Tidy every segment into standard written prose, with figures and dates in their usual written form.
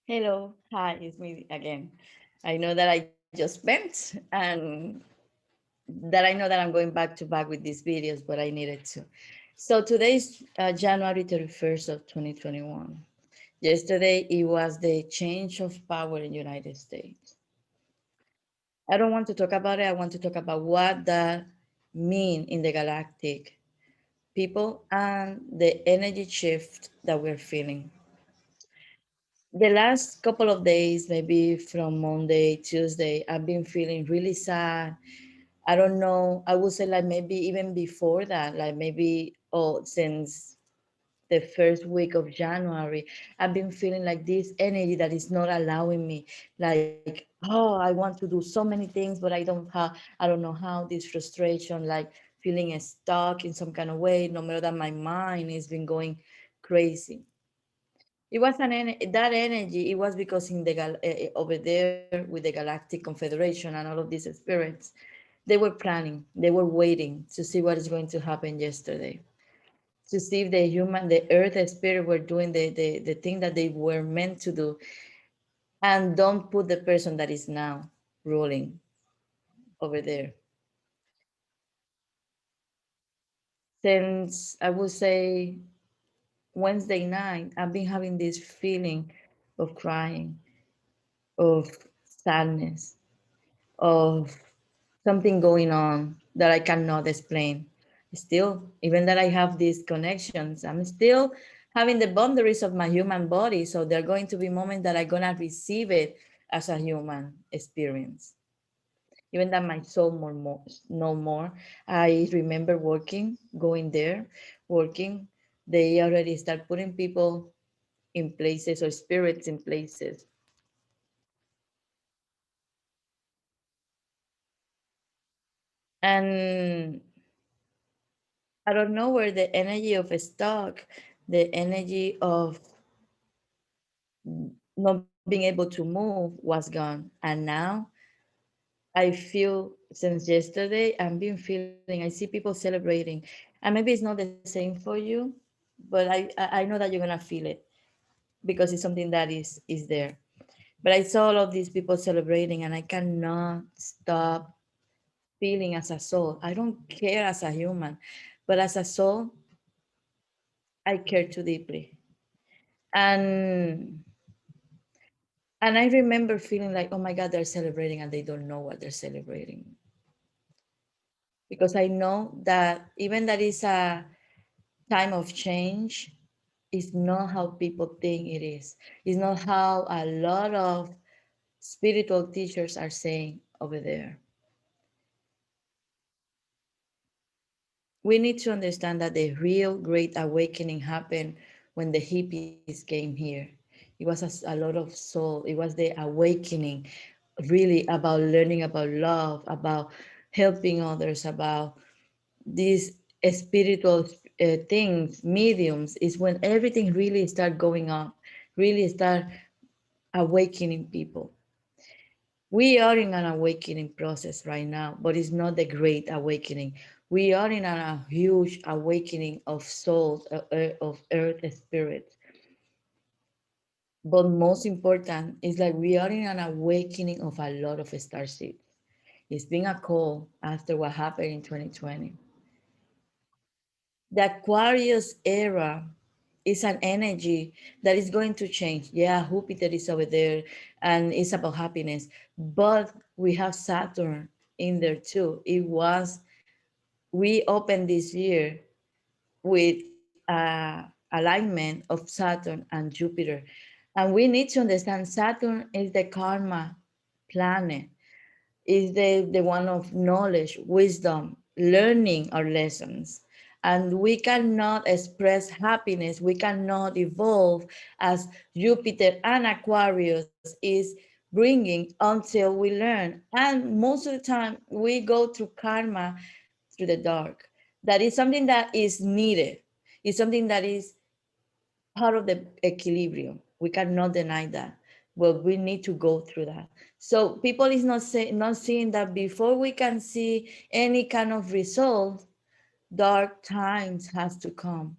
Hello, hi, it's me again. I know that I just went and that I know that I'm going back to back with these videos, but I needed to. So today is January 31st of 2021. Yesterday, it was the change of power in the United States. I don't want to talk about it. I want to talk about what that mean in the galactic people and the energy shift that we're feeling. The last couple of days, maybe from Monday, Tuesday, I've been feeling really sad. I don't know. I would say like maybe even before that, like maybe since the first week of January, I've been feeling like this energy that is not allowing me. Like, oh, I want to do so many things, but I don't know how. This frustration, like feeling stuck in some kind of way, no matter that my mind has been going crazy. It was that energy. It was because in the over there with the Galactic Confederation and all of these spirits, they were planning. They were waiting to see what is going to happen yesterday, to see if the Earth spirit were doing the thing that they were meant to do, and don't put the person that is now ruling over there. Since I would say Wednesday night, I've been having this feeling of crying, of sadness, of something going on that I cannot explain. Still, even that I have these connections, I'm still having the boundaries of my human body. So there are going to be moments that I'm gonna receive it as a human experience. Even that my soul no more. I remember going there, working. They already start putting people in places or spirits in places. And I don't know where the energy of a stock, the energy of not being able to move was gone. And now I feel since yesterday, I've been feeling, I see people celebrating. And maybe it's not the same for you, but I know that you're gonna feel it because it's something that is there. But I saw all of these people celebrating and I cannot stop feeling as a soul. I don't care as a human, but as a soul, I care too deeply. And and I remember feeling like, oh my God, they're celebrating and they don't know what they're celebrating. Because I know that even that is a time of change, is not how people think it is. It's not how a lot of spiritual teachers are saying over there. We need to understand that the real great awakening happened when the hippies came here. It was a lot of soul. It was the awakening, really about learning about love, about helping others, about these spiritual things, mediums, is when everything really start going up, really start awakening people. We are in an awakening process right now, but it's not the great awakening. We are in a huge awakening of souls, of earth spirit. But most important is like we are in an awakening of a lot of starseeds. It's been a call after what happened in 2020. The Aquarius era is an energy that is going to change. Yeah, Jupiter is over there and it's about happiness, but we have Saturn in there too. We opened this year with alignment of Saturn and Jupiter. And we need to understand Saturn is the karma planet, is the one of knowledge, wisdom, learning our lessons. And we cannot express happiness, we cannot evolve as Jupiter and Aquarius is bringing until we learn. And most of the time, we go through karma through the dark. That is something that is needed, it's something that is part of the equilibrium. We cannot deny that. Well, we need to go through that. So people is not seeing that before we can see any kind of result, dark times has to come.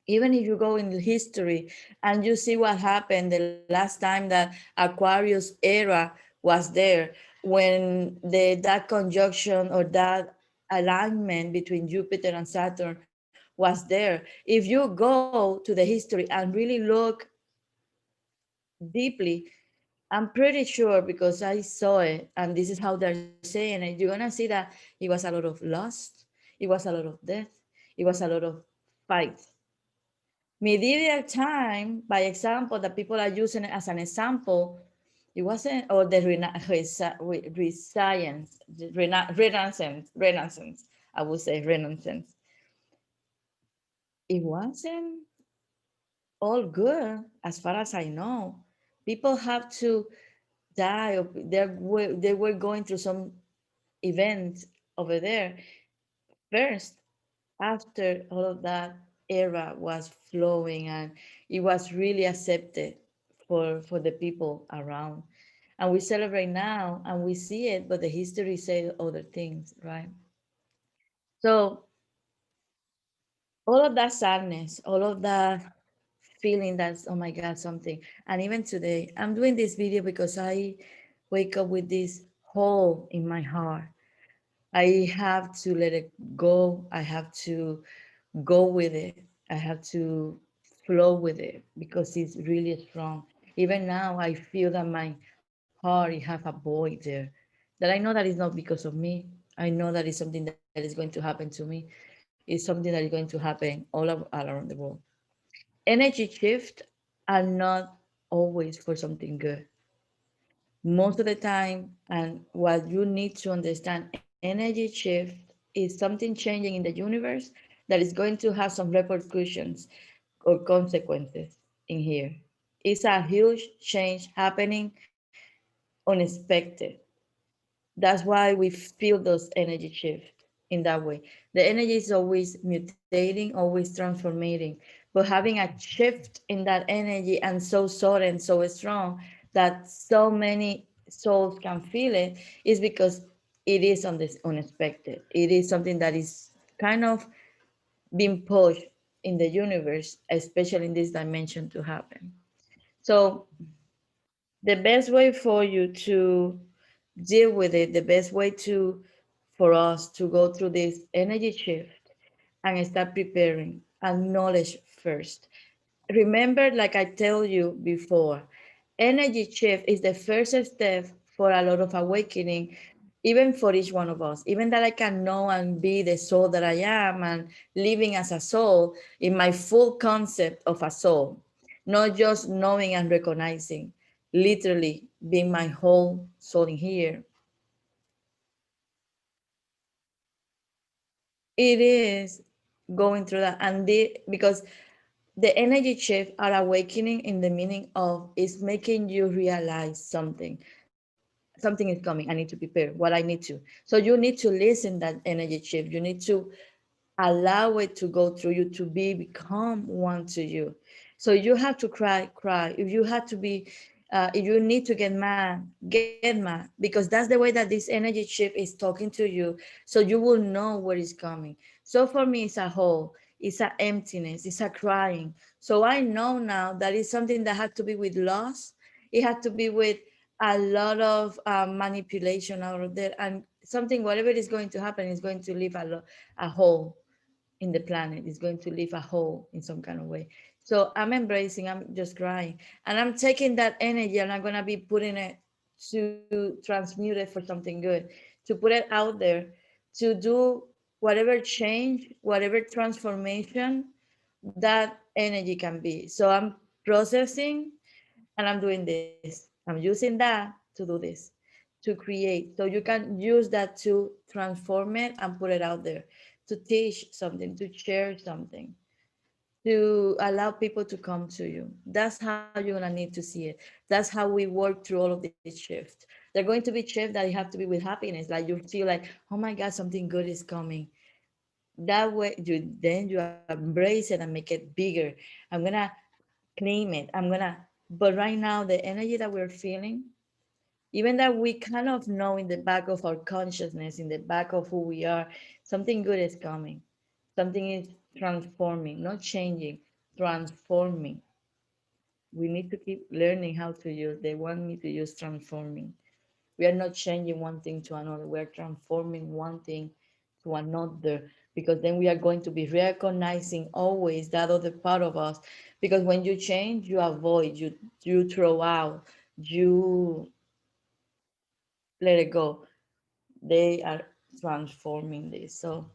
Even if you go in history and you see what happened the last time that Aquarius era was there, when that conjunction or that alignment between Jupiter and Saturn was there. If you go to the history and really look deeply, I'm pretty sure, because I saw it, and this is how they're saying it, you're gonna see that it was a lot of lust, it was a lot of death, it was a lot of fight. Medieval time, by example, that people are using it as an example, it wasn't, or the Renaissance, I would say Renaissance. It wasn't all good as far as I know. People have to die, or they were going through some event over there first, after all of that era was flowing and it was really accepted for the people around. And we celebrate now and we see it, but the history says other things, right? So all of that sadness, all of that feeling that's, oh my God, something. And even today, I'm doing this video because I wake up with this hole in my heart. I have to let it go. I have to go with it. I have to flow with it because it's really strong. Even now, I feel that my heart it have a void there. That I know that is not because of me. I know that is something that is going to happen to me. It's something that is going to happen all around the world. Energy shift are not always for something good. Most of the time, and what you need to understand, energy shift is something changing in the universe that is going to have some repercussions or consequences in here. It's a huge change happening unexpected. That's why we feel those energy shifts in that way. The energy is always mutating, always transforming, but having a shift in that energy and so sudden, so strong that so many souls can feel it is because it is on this unexpected. It is something that is kind of being pushed in the universe, especially in this dimension to happen. So the best way for you to deal with it, the best way to for us to go through this energy shift and start preparing, acknowledge first. Remember, like I tell you before, energy shift is the first step for a lot of awakening, even for each one of us. Even that I can know and be the soul that I am and living as a soul in my full concept of a soul, not just knowing and recognizing, literally being my whole soul in here. It is going through that, and because the energy shift are awakening in the meaning of is making you realize something is coming. I need to prepare what I need to. So you need to listen that energy shift. You need to allow it to go through you to become one to you. So you have to cry. If you have to be, if you need to get mad, because that's the way that this energy shift is talking to you. So you will know where it's coming. So for me, it's a hole, it's a emptiness, it's a crying. So I know now that it's something that had to be with loss. It had to be with a lot of manipulation out of there, and something, whatever is going to happen, is going to leave a hole in the planet, is going to leave a hole in some kind of way. So I'm embracing, I'm just crying, and I'm taking that energy and I'm going to be putting it to transmute it for something good, to put it out there, to do whatever change, whatever transformation that energy can be. So I'm processing and I'm doing this. I'm using that to do this, to create. So you can use that to transform it and put it out there, to teach something, to share something, to allow people to come to you. That's how you're gonna need to see it. That's how we work through all of these shifts. They're going to be shifts that you have to be with happiness. Like you feel like, oh my God, something good is coming. That way, you embrace it and make it bigger. I'm gonna claim it. But right now, the energy that we're feeling, even that we kind of know in the back of our consciousness, in the back of who we are, something good is coming. Something is transforming, not changing. transforming. We need to keep learning how to use. They want me to use transforming. We are not changing one thing to another. We are transforming one thing to another, because then we are going to be recognizing always that other part of us. Because when you change, you avoid, you throw out, you let it go. They are transforming this. So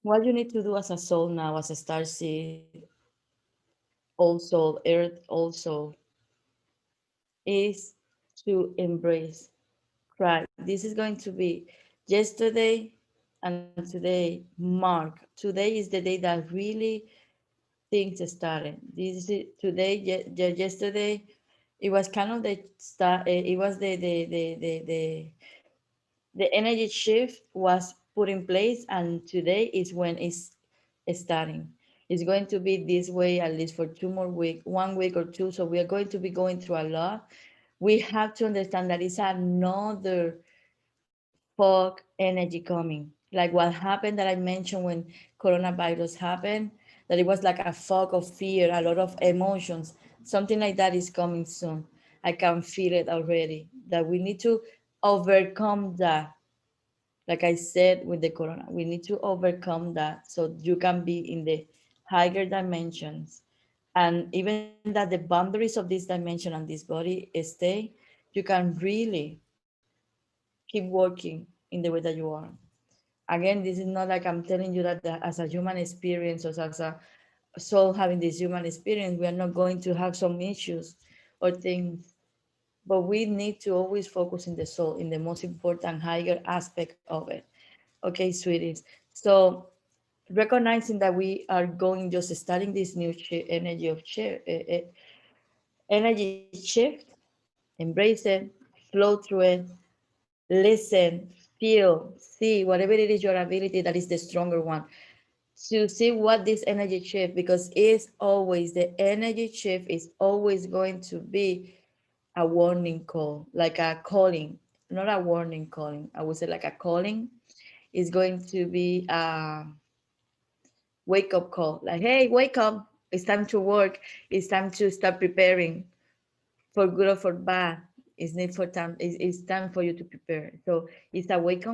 what you need to do as a soul now, as a star seed, also earth also, is to embrace. Right. This is going to be yesterday and today mark. Today is the day that really things started. This is today, yesterday, it was kind of the start, it was the energy shift was put in place, and today is when it's starting. It's going to be this way at least for 2 more weeks, 1 week or two. So we are going to be going through a lot. We have to understand that it's another fog energy coming. Like what happened that I mentioned when coronavirus happened, that it was like a fog of fear, a lot of emotions. Something like that is coming soon. I can feel it already. That we need to overcome that. Like I said with the corona, we need to overcome that so you can be in the higher dimensions. And even that the boundaries of this dimension and this body stay, you can really keep working in the way that you are. Again, this is not like I'm telling you that as a human experience or as a soul having this human experience, we are not going to have some issues or things, but we need to always focus in the soul, in the most important higher aspect of it. Okay, sweeties. So recognizing that we are going just starting this new energy of energy shift, embrace it, flow through it, listen, feel, see whatever it is your ability that is the stronger one, to see what this energy shift, because it's always the energy shift is always going to be a warning call, like a calling, not a warning calling. I would say like a calling is going to be a wake up call, like, hey, wake up. It's time to work. It's time to start preparing for good or for bad. It's need for time. It's time for you to prepare. So it's a wake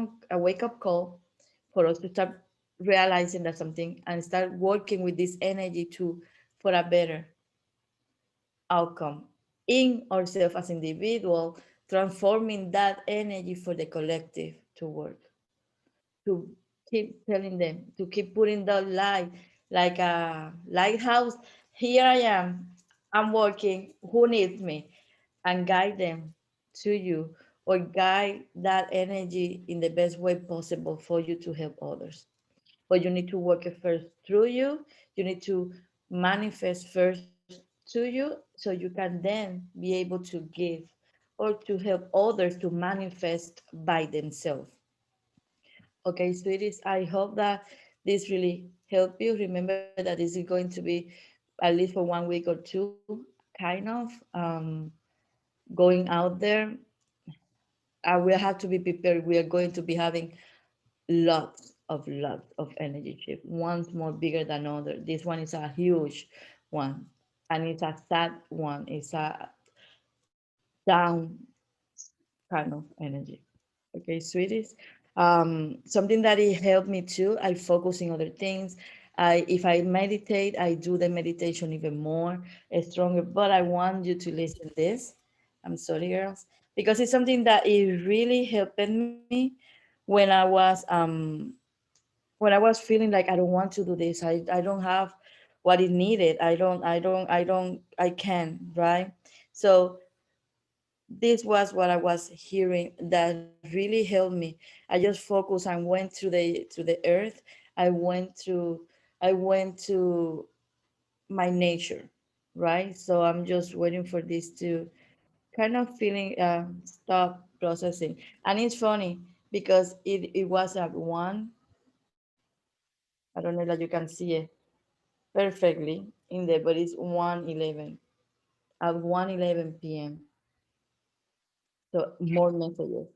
up call for us to start realizing that something and start working with this energy to for a better outcome in ourselves as individual, transforming that energy for the collective to work, to keep telling them, to keep putting the light like a lighthouse. Here I am, I'm working, who needs me? And guide them to you, or guide that energy in the best way possible for you to help others. But you need to work it first through you. You need to manifest first to you so you can then be able to give or to help others to manifest by themselves. Okay, sweeties, I hope that this really helped you. Remember that this is going to be at least for 1 week or two, kind of going out there. I will have to be prepared. We are going to be having lots of energy shift. One's more bigger than other. This one is a huge one, and it's a sad one. It's a down kind of energy. Okay, sweeties. Something that it helped me too. I focus in other things. If I meditate, I do the meditation even more stronger. But I want you to listen this. I'm sorry, girls, because it's something that it really helped me when I was feeling like I don't want to do this. I don't have what is needed. I can, right? So this was what I was hearing that really helped me. I just focused and went to the earth. I went to I went to my nature, right? So I'm just waiting for this to kind of feeling stop processing. And it's funny because it was at one. I don't know that you can see it perfectly in there, but it's 1:11 at 1:11 p.m. So more messages.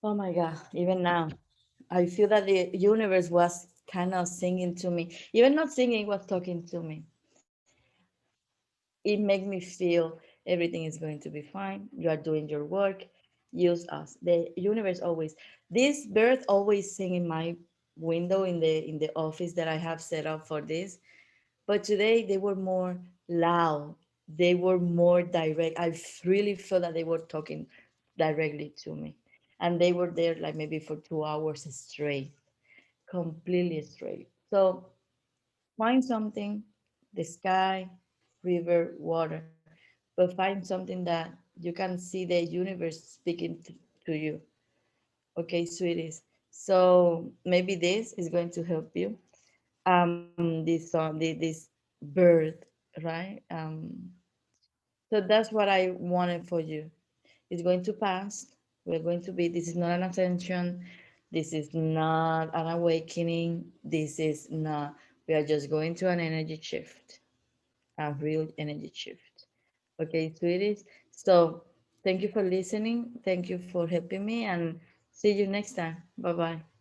Oh my God, even now, I feel that the universe was kind of singing to me. Even not singing, it was talking to me. It made me feel everything is going to be fine. You are doing your work. Use us. The universe always. This bird always sing in my window in the office that I have set up for this. But today they were more loud. They were more direct. Really felt that they were talking directly to me. And they were there like maybe for 2 hours straight, completely straight. So find something, the sky, river, water, but find something that you can see the universe speaking to you. Okay, sweeties. So maybe this is going to help you. This song, this bird, right? So that's what I wanted for you. It's going to pass. We're going to be, this is not an ascension. This is not an awakening. This is not, we are just going to an energy shift, a real energy shift. Okay, sweeties. So thank you for listening. Thank you for helping me and see you next time. Bye bye.